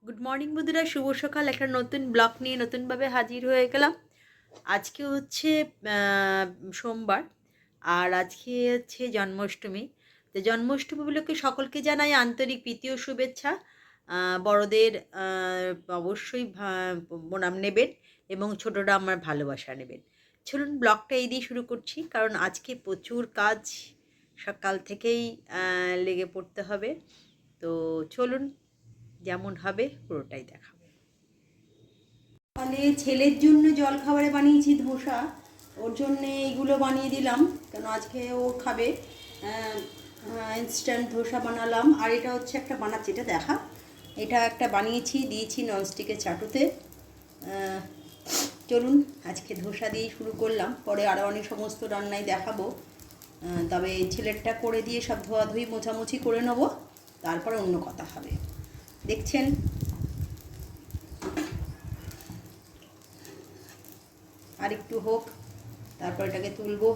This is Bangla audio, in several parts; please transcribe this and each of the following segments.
গুড মর্নিং বন্ধুরা, শুভ সকাল। একটা নতুন ব্লগ নিয়ে নতুনভাবে হাজির হয়ে গেলাম। আজকে হচ্ছে আহ, সোমবার, আর আজকে হচ্ছে জন্মাষ্টমী। তো জন্মাষ্টমী উপলক্ষে সকলকে জানাই আন্তরিক প্রীতি ও শুভেচ্ছা। বড়দের অবশ্যই প্রণাম নেবেন এবং ছোটরা আমার ভালোবাসা নেবেন। চলুন ব্লগটা এই দিয়ে শুরু করছি, কারণ আজকে প্রচুর কাজ, সকাল থেকেই লেগে পড়তে হবে। তো চলুন, যেমন হবে পুরোটাই দেখাবো। সকালে ছেলের জন্য জল খাবারে বানিয়েছি ধোসা। ওর জন্যে এইগুলো বানিয়ে দিলাম, কেন আজকে ও খাবে। ইনস্ট্যান্ট ধোসা বানালাম। আর এটা হচ্ছে একটা বানাচ্ছি, এটা দেখা, এটা একটা বানিয়েছি, দিয়েছি ননস্টিকের চাটুতে। আহ, চলুন আজকে ধোসা দিয়েই শুরু করলাম, পরে আরও অনেক সমস্ত রান্নাই দেখাবো। তবে ছেলেরটা করে দিয়ে সব ধোয়াধুয়ি মোছামুছি করে নেবো, তারপরে অন্য কথা হবে। দেখছেন, আর একটু হোক, তারপর এটাকে তুলবো।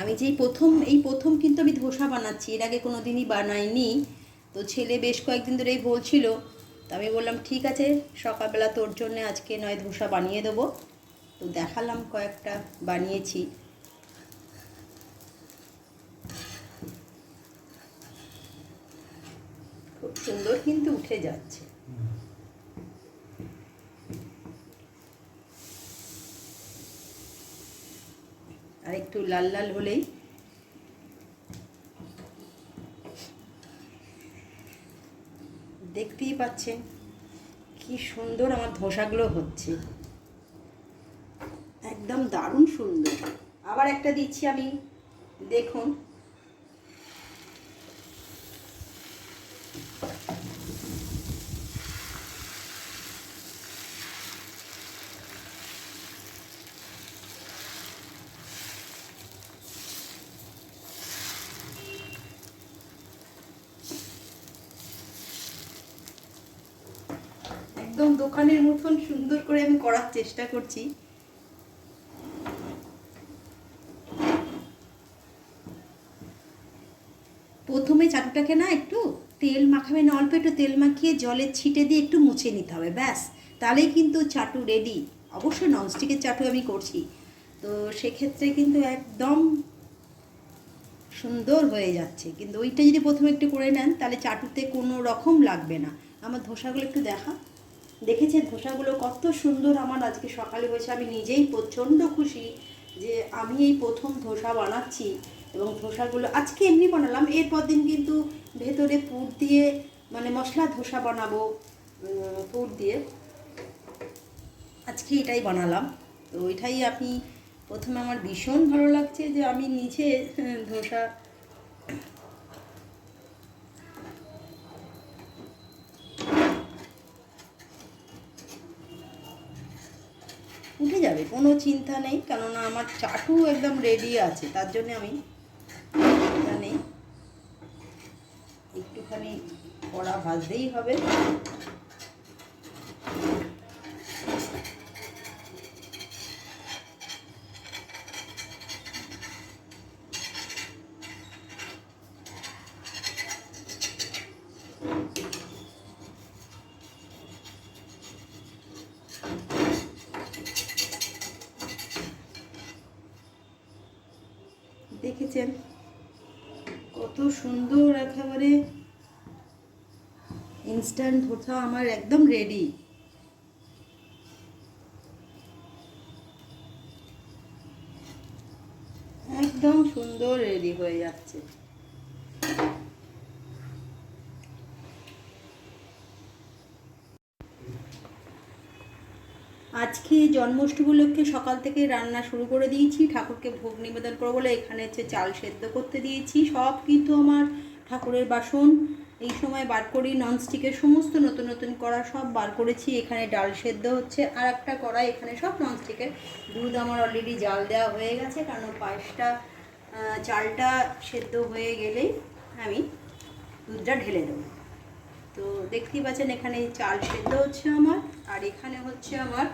আমি যেই প্রথম কিন্তু আমি ধোসা বানাচ্ছি, এর আগে কোনো দিনই বানাইনি। তো ছেলে বেশ কয়েকদিন ধরেই বলছিল, তো আমি বললাম ঠিক আছে, সকালবেলা তোর জন্য আজকে নয় ধোসা বানিয়ে দেবো। তো দেখালাম, কয়েকটা বানিয়েছি। খুব সুন্দর কিন্তু উঠে যাচ্ছে। আর একটু লাল লাল হলেই, দেখতেই পাচ্ছেন কি সুন্দর আমার ধোসাগুলো হচ্ছে, একদম দারুণ সুন্দর। আবার একটা দিচ্ছি আমি, দেখুন। একদম দোকানের মতন সুন্দর করে আমি করার চেষ্টা করছি। প্রথমে চাটুটাকে না একটু তেল মাখাবেন, অল্প একটু তেল মাখিয়ে জলের ছিটে দিয়ে একটু মুছে নিতে হবে, ব্যাস। তাহলেই কিন্তু চাটু রেডি। অবশ্যই ননস্টিকের চাটু আমি করছি, তো সেক্ষেত্রে কিন্তু একদম সুন্দর হয়ে যাচ্ছে। কিন্তু ওইটা যদি প্রথমে একটু করে নেন, তাহলে চাটুতে কোনো রকম লাগবে না। আমার ধোসাগুলো একটু দেখা, দেখেছেন ধোসাগুলো কত সুন্দর আমার আজকে সকালে হয়েছে। আমি নিজেই প্রচণ্ড খুশি যে আমি এই প্রথম ধোসা বানাচ্ছি। এবং ধোসাগুলো আজকে এমনি বানালাম, এরপর দিন কিন্তু ভেতরে পুর দিয়ে, মানে মশলা ধোসা বানাবো পুর দিয়ে। আজকে এটাই বানালাম। তো এটাই আপনি, প্রথমে আমার ভীষণ ভালো লাগছে যে আমি নিজে ধোসা। উঠে যাবে, কোনো চিন্তা নেই, কেননা আমার চাটু একদম রেডি আছে। তার জন্য আমি চিন্তা নেই, একটুখানি কড়া ভাজতেই হবে। দেখেছেন কত সুন্দর, একেবারে ইনস্ট্যান্ট ধোসা আমার একদম রেডি। একদম সুন্দর রেডি হয়ে যাচ্ছে। আজকে জন্মাষ্টমী উপলক্ষে সকাল থেকে রান্না শুরু করে দিয়েছি, ঠাকুরকে ভোগ নিবেদন করবো বলে। এখানে হচ্ছে চাল সেদ্ধ করতে দিয়েছি, সব কিন্তু আমার ঠাকুরের বাসন এই সময় বার করি। ননস্টিকের সমস্ত নতুন নতুন কড়া সব বার করেছি। এখানে ডাল সেদ্ধ হচ্ছে, আর একটা কড়াই, এখানে সব ননস্টিকের। দুধ আমার অলরেডি জাল দেওয়া হয়ে গেছে, কারণ পায়েসটা, চালটা সেদ্ধ হয়ে গেলেই আমি দুধটা ঢেলে দেবো। তো দেখতেই পাচ্ছেন এখানে চাল সেদ্ধ হচ্ছে আমার, আর এখানে হচ্ছে আমার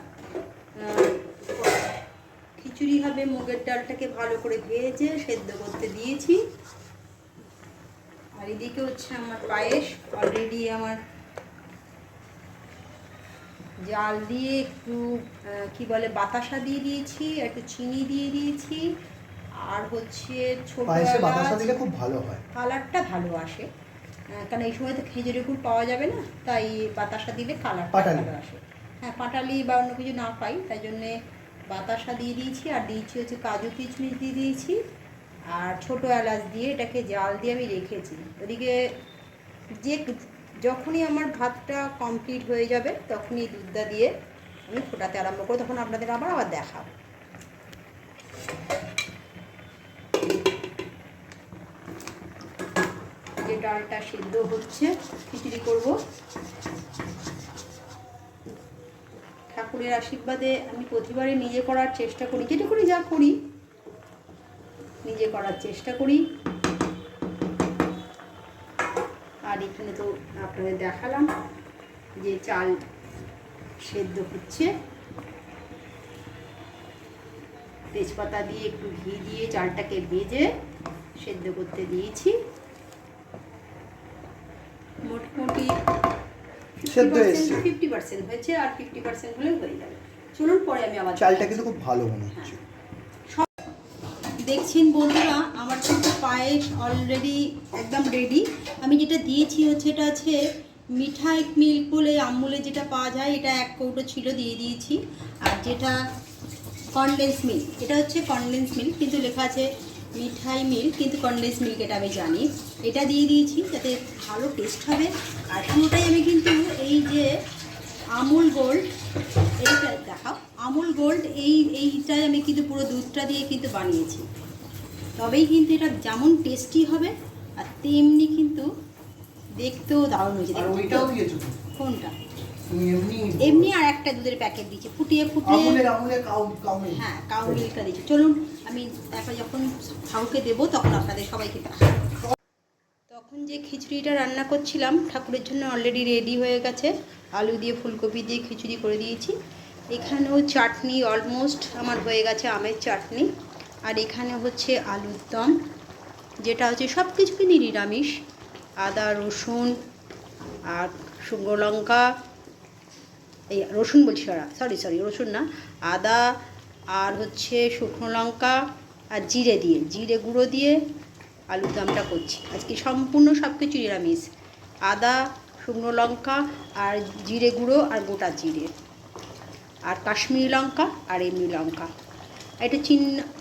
খিচুড়ি হবে। মুগের ডালটাকে ভালো করে ভেজে সেদ্ধ করতে দিয়েছি। আর এদিকে হচ্ছে আমার পায়েস অলরেডি আমার জাল দিয়ে একটু কি বলে বাতাসা দিয়ে দিয়েছি, একটু চিনি দিয়ে দিয়েছি, আর হচ্ছে ছোট পায়েসে বাতাসা দিলে খুব ভালো হয়, কালারটা ভালো আসে। কারণ এই সময় তো খেজুরের গুড় পাওয়া যাবে না, তাই বাতাসা দিলে কালারটা ভালো আসে। হ্যাঁ, পাটালি বা অন্য কিছু না পাই তাই জন্যে বাতাসা দিয়ে দিয়েছি। আর দিয়েছি হচ্ছে কাজু কিশমিশ দিয়ে দিয়েছি, আর ছোটো এলাচ দিয়ে এটাকে জাল দিয়ে আমি রেখেছি। ওদিকে যে যখনই আমার ভাতটা কমপ্লিট হয়ে যাবে তখনই দুধটা দিয়ে আমি ফোটাতে আরম্ভ করব, তখন আপনাদের আবার দেখাবো। যে ডালটা সিদ্ধ হচ্ছে, খিচুড়ি করব। ঠাকুরের আশীর্বাদে আমি প্রতিবারে নিজে করার চেষ্টা করি, যেটুকুনি যা করি নিজে করার চেষ্টা করি। আর এখানে তো আপনাদের দেখালাম যে চাল সেদ্ধ হচ্ছে, তেজপাতা দিয়ে একটু ঘি দিয়ে চালটাকে ভেজে সেদ্ধ করতে দিয়েছি। মোটামুটি 50% হয়েছে, আর 50% হলে হয়ে যাবে। চলুন পরে আমি আবার চালটা কিন্তু খুব ভালো মনে হচ্ছে। দেখছেন বন্ধুরা, আমার কিন্তু পায়েস অলরেডি একদম রেডি। আমি যেটা দিয়েছি হচ্ছে, এটা আছে মিঠাই মিল্ক বলে আমুলে যেটা পাওয়া যায়, এটা 1 কৌটো ছিল, দিয়ে দিয়েছি। আর যেটা কনডেন্স মিল্ক, এটা হচ্ছে কনডেন্স মিল্ক, কিন্তু লেখা আছে মিঠাই মিল্ক, কিন্তু কনডেন্স মিল্ক এটা আমি জানি। এটা দিয়ে দিয়েছি যাতে ভালো টেস্ট হবে। আর পুরোটাই আমি কিন্তু এই যে আমুল গোল্ড, এইটা দেখাও, আমুল গোল্ড এইটাই আমি কিন্তু পুরো দুধটা দিয়ে কিন্তু বানিয়েছি। তবেই কিন্তু এটা যেমন টেস্টি হবে আর তেমনি কিন্তু দেখতেও দারুণ হয়েছে। আর ওইটাও দিয়েছো? কোনটা? এমনি আর একটা দুধের প্যাকেট দিয়েছি, ফুটিয়ে হ্যাঁ, কাউ মিল্কটা দিয়েছি। চলুন আমি তারপর যখন ঠাকুরকে দেবো তখন আপনাদের সবাইকে দেখাবো। তখন যে খিচুড়িটা রান্না করছিলাম ঠাকুরের জন্য অলরেডি রেডি হয়ে গেছে। আলু দিয়ে ফুলকপি দিয়ে খিচুড়ি করে দিয়েছি। এখানেও চাটনি অলমোস্ট আমার হয়ে গেছে, আমের চাটনি। আর এখানে হচ্ছে আলুর দম, যেটা হচ্ছে সব কিছুকে নিরামিষ। আদা রসুন আর শুকনো লঙ্কা, এই রসুন বলছি, সরি রসুন না, আদা আর হচ্ছে শুকনো লঙ্কা আর জিরে গুঁড়ো দিয়ে আলুর দমটা করছি আজকে। সম্পূর্ণ সব কিছু নিরামিষ, আদা শুকনো লঙ্কা আর জিরে গুঁড়ো আর গোটা জিরে আর কাশ্মীরি লঙ্কা আর এমনি লঙ্কা, একটু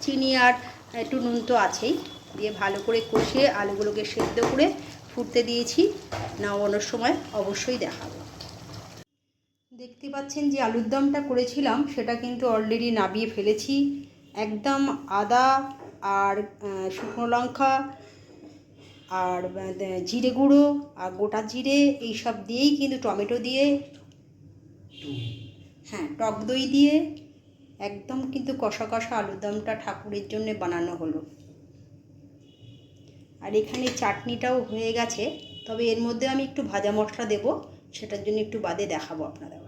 চিনি আর একটু নুন তো আছেই, দিয়ে ভালো করে কষিয়ে আলুগুলোকে সেদ্ধ করে ফুটতে দিয়েছি। নামানোর সময় অবশ্যই দেখাবো। দেখতে পাচ্ছেন যে আলুর দমটা করেছিলাম সেটা কিন্তু অলরেডি নামিয়ে ফেলেছি। একদম আদা আর শুকনো লঙ্কা আর জিরে গুঁড়ো আর গোটা জিরে এইসব দিয়েই কিন্তু টমেটো দিয়ে, হ্যাঁ টক দই দিয়ে একদম কিন্তু কষা কষা আলুর দমটা ঠাকুরের জন্য বানানো হলো। আর এখানে চাটনিটাও হয়ে গেছে, তবে এর মধ্যে আমি একটু ভাজা মশলা দেবো, সেটার জন্য একটু বাদে দেখাবো আপনাদের।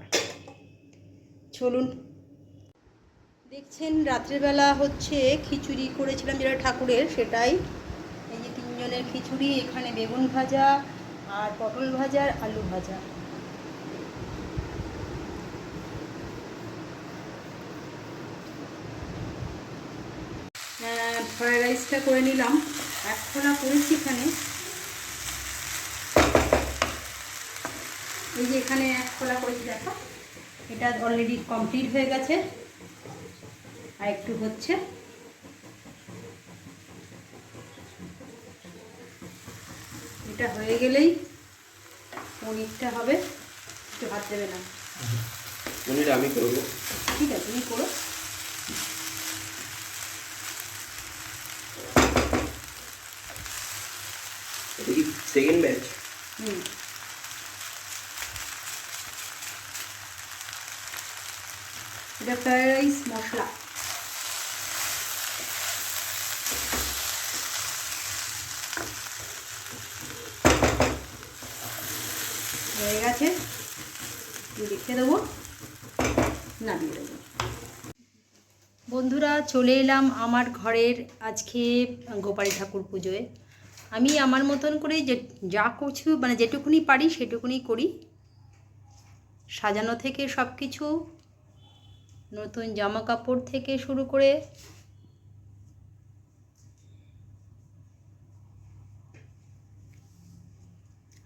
চলুন, দেখছেন রাত্রেবেলা হচ্ছে খিচুড়ি করেছিলাম যেটা ঠাকুরের, সেটাই এই যে 3 জনের খিচুড়ি। এখানে বেগুন ভাজা আর পটল ভাজা আর আলু ভাজা। ফ্রায়েড রাইসটা করে নিলাম, 1 খোলা করেছি এখানে। এই যে এখানে 1 খোলা করেছি, দেখো এটা অলরেডি কমপ্লিট হয়ে গেছে, আর একটু হচ্ছে। এটা হয়ে গেলেই পনিরটা হবে। একটু হাত দেবে না, পনির আমি করবো। ঠিক আছে, তুমি করো। এটা কি সেকেন্ড ব্যাচ? এটা ফ্রাইড রাইস মশলা। হয়ে গেছে, রেখে দেবো, নামিয়ে দেবো। বন্ধুরা, চলে এলাম আমার ঘরের আজকে গোপালী ঠাকুর পুজোয়। আমি আমার মতন করে যে যা কিছু মানে যেটুকুনি পারি সেটুকুনি করি। সাজানো থেকে সব কিছু, নতুন জামা কাপড় থেকে শুরু করে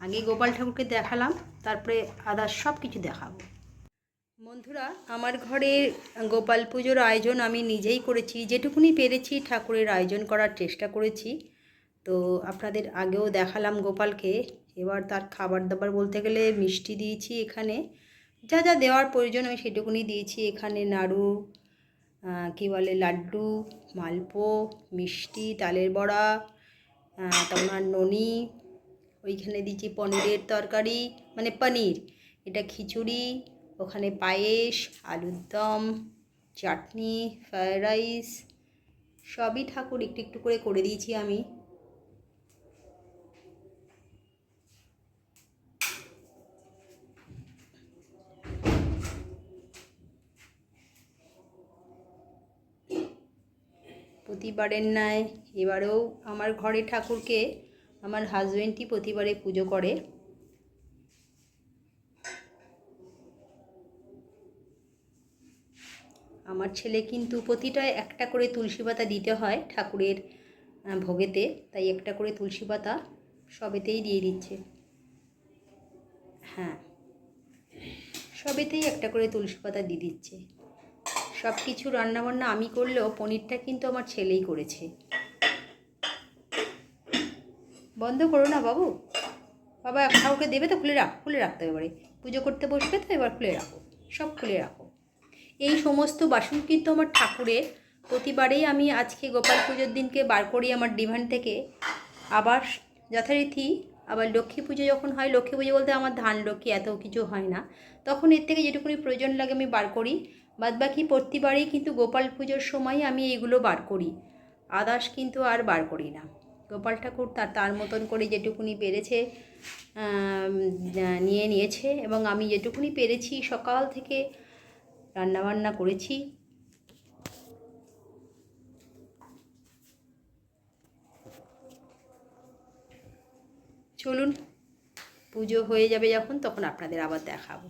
আগে গোপাল ঠাকুরকে দেখালাম, তারপরে আদার্স সব কিছু দেখাবো। বন্ধুরা, আমার ঘরে গোপাল পুজোর আয়োজন আমি নিজেই করেছি, যেটুকুনি পেরেছি ঠাকুরের আয়োজন করার চেষ্টা করেছি। তো আপনাদের আগেও দেখালাম গোপালকে। এবার তার খাবার দাবার বলতে গেলে মিষ্টি দিয়েছি, এখানে যা যা দেওয়ার প্রয়োজন আমি সেটুকুনি দিয়েছি। এখানে নাড়ু, কী বলে, লাড্ডু, মালপো, মিষ্টি, তালের বড়া, তোমার ননি, ওইখানে দিয়েছি পনিরের তরকারি, মানে পনির, এটা খিচুড়ি, ওখানে পায়েস, আলুর দম, চাটনি, ফ্রায়েড রাইস, সবই ঠাকুর একটু একটু করে দিয়েছি আমি। প্রতিবারের ন্যায় এবারেও আমার ঘরে ঠাকুরকে আমার হাজবেন্ডই প্রতিবারে পুজো করে। আমার ছেলে কিন্তু প্রতিটা একটা করে তুলসী পাতা দিতে হয় ঠাকুরের ভোগেতে, তাই একটা করে তুলসী পাতা সবেতেই দিয়ে দিচ্ছে। হ্যাঁ, সবেতেই একটা করে তুলসী পাতা দিয়ে দিচ্ছে। সব কিছু রান্নাবান্না আমি করলেও পনিরটা কিন্তু আমার ছেলেই করেছে। বন্ধ করো না বাবু, বাবা ঠাকুরকে দেবে তো, খুলে রাখতে হবে, এবারে পুজো করতে বসবে তো, এবার খুলে রাখো, সব খুলে রাখো। এই সমস্ত বাসন কিন্তু আমার ঠাকুরের প্রতিবারেই আমি আজকে গোপাল পুজোর দিনকে বার করি আমার ডিমান্ড থেকে। আবার যথারীতি আবার লক্ষ্মী পুজো যখন হয়, লক্ষ্মী পুজো বলতে আমার ধান লক্ষ্মী এত কিছু হয় না, তখন এর থেকে যেটুকুনি প্রয়োজন লাগে আমি বার করি। বাদবাকি প্রতিবারেই কিন্তু গোপাল পুজোর সময় আমি এইগুলো বার করি, আদার্স কিন্তু আর বার করি না। গোপাল ঠাকুর তার মতন করে যেটুকুনি পেরেছে নিয়েছে, এবং আমি যেটুকুনি পেরেছি সকাল থেকে রান্নাবান্না করেছি। চলুন, পুজো হয়ে যাবে যখন, তখন আপনাদের আবার দেখাবো।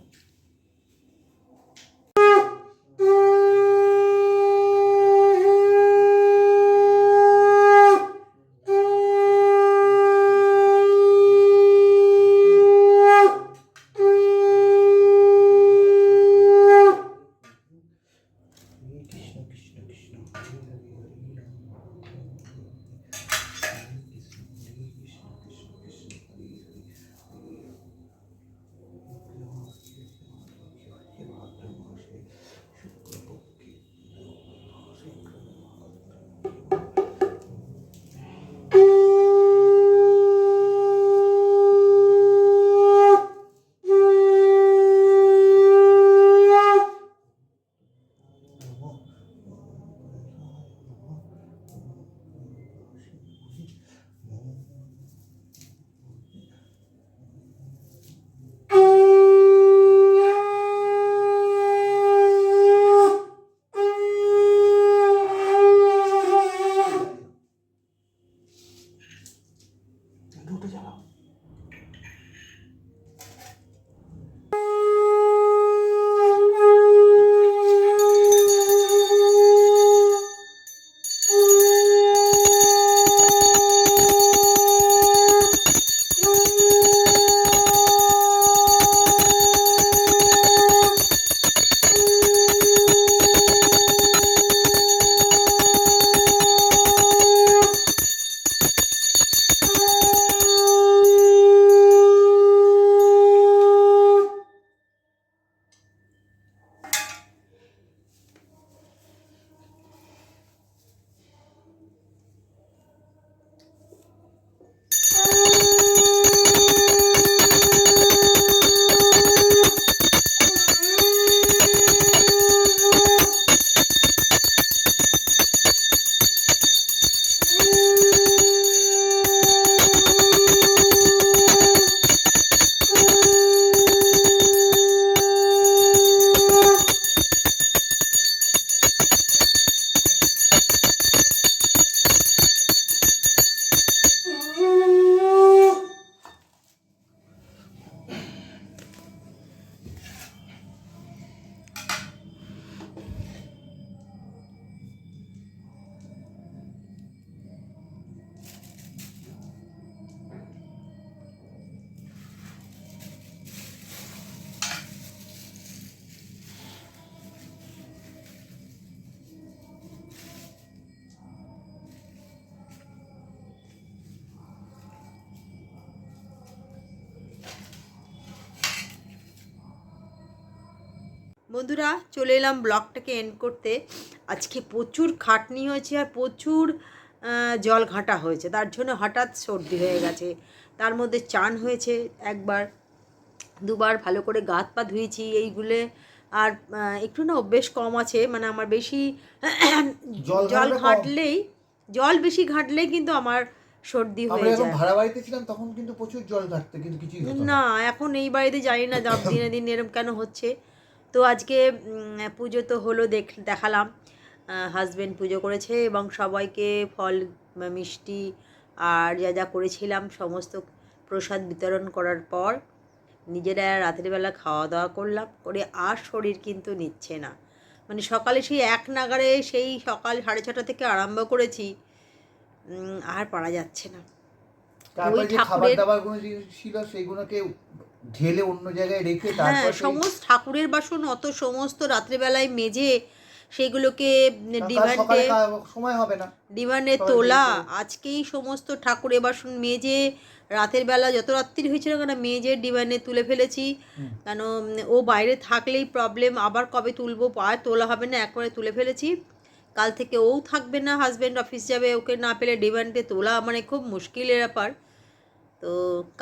বন্ধুরা চলে এলাম ব্লগটাকে এন্ড করতে। আজকে প্রচুর খাটনি হয়েছে আর প্রচুর জল ঘাঁটা হয়েছে, তার জন্য হঠাৎ সর্দি হয়ে গেছে। তার মধ্যে চান হয়েছে একবার, দুবার ভালো করে গা হাত পা ধুয়েছি এইগুলো। আর একটু না অভ্যেস কম আছে, মানে আমার বেশি জল ঘাঁটলেই, জল বেশি ঘাঁটলেই কিন্তু আমার সর্দি হয়ে যায়। ভাড়া বাড়িতে ছিলাম তখন কিন্তু প্রচুর জল ঘাটতে, কিন্তু কিছুই হতো না। না এখন এই বাড়িতে জানি না দিনে দিন এরম কেন হচ্ছে। তো আজকে পুজো তো হলো, দেখালাম হাজব্যান্ড পুজো করেছে এবং সবাইকে ফল মিষ্টি আর যা যা করেছিলাম সমস্ত প্রসাদ বিতরণ করার পর নিজেরা রাতের বেলা খাওয়া দাওয়া করলাম, করে আর শরীর কিন্তু নিচ্ছে না। মানে সকালে সেই এক নাগারে সেই সকাল 6:30 থেকে আরম্ভ করেছি, আর পারা যাচ্ছে না। তারপরে যে খাবার দাবারগুলো ছিল সেগুলোকে ঢেলে অন্য জায়গায় রেখে তারপর সমস্ত ঠাকুরের বাসন অত সমস্ত রাত্রেবেলায় মেজে সেগুলোকে সময় হবে না, ডিমান্ডে তোলা। আজকেই সমস্ত ঠাকুরের বাসন মেজে রাতের বেলা যত রাত্রি হয়েছিল কেন মেজে ডিমান্ডে তুলে ফেলেছি। কেন ও বাইরে থাকলেই প্রবলেম, আবার কবে তুলবো, আর তোলা হবে না, একবারে তুলে ফেলেছি। কাল থেকে ও থাকবে না, হাজব্যান্ড অফিস যাবে, ওকে না পেলে ডিমান্ডে তোলা মানে খুব মুশকিলের ব্যাপার। তো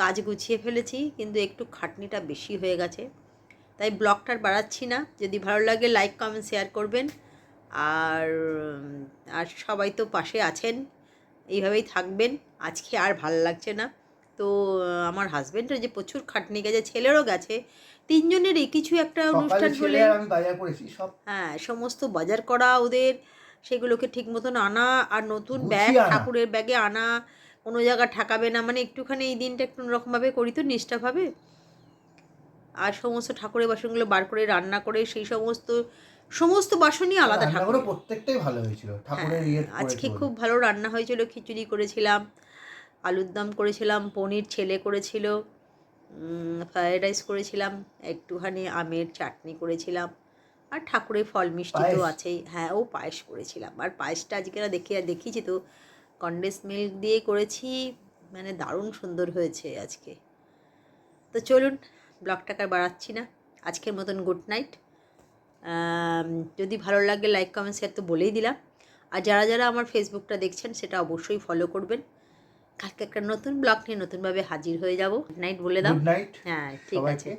কাজ গুছিয়ে ফেলেছি, কিন্তু একটু খাটনিটা বেশি হয়ে গেছে, তাই ব্লগটার বাড়াচ্ছি না। যদি ভালো লাগে লাইক কমেন্ট শেয়ার করবেন, আর আর সবাই তো পাশে আছেন, এইভাবেই থাকবেন। আজকে আর ভালো লাগছে না। তো আমার হাজব্যান্ডের যে প্রচুর খাটনি গেছে, ছেলেরও গেছে, তিনজনেরই কিছু একটা অনুষ্ঠান হলে আমি বাজার করেছি সব, হ্যাঁ সমস্ত বাজার করা ওদের, সেগুলোকে ঠিক মতন আনা, আর নতুন ব্যাগ ঠাকুরের ব্যাগে আনা, কোনো জায়গা ঠাকাবে না, মানে একটুখানি এই দিনটা একটু অন্যরকমভাবে করি তো নিষ্ঠাভাবে। আর সমস্ত ঠাকুরের বাসনগুলো বার করে রান্না করে সেই সমস্ত বাসনই আলাদা ঠাকুর, প্রত্যেকটাই ভালো হয়েছিল ঠাকুরের। আজকে খুব ভালো রান্না হয়েছিল, খিচুড়ি করেছিলাম, আলুর দম করেছিলাম, পনির ছেলে করেছিল, ফ্রায়েড রাইস করেছিলাম, একটুখানি আমের চাটনি করেছিলাম, আর ঠাকুরের ফল মিষ্টি তো আছেই। হ্যাঁ ও পায়েস করেছিলাম, আর পায়েসটা আজকে না দেখিয়েছি তো কনডেন্স মিল্ক দিয়ে করেছি, মানে দারুণ সুন্দর হয়েছে আজকে। তো চলুন ব্লগটাকে বাড়াচ্ছি না, আজকের মতন গুড নাইট। যদি ভালো লাগে লাইক কমেন্ট শেয়ার তো বলেই দিলাম, আর যারা যারা আমার ফেসবুকটা দেখছেন সেটা অবশ্যই ফলো করবেন। কালকে একটা নতুন ব্লগ নিয়ে নতুনভাবে হাজির হয়ে যাব। গুড নাইট বলে দাও। Good night. হ্যাঁ ঠিক আছে।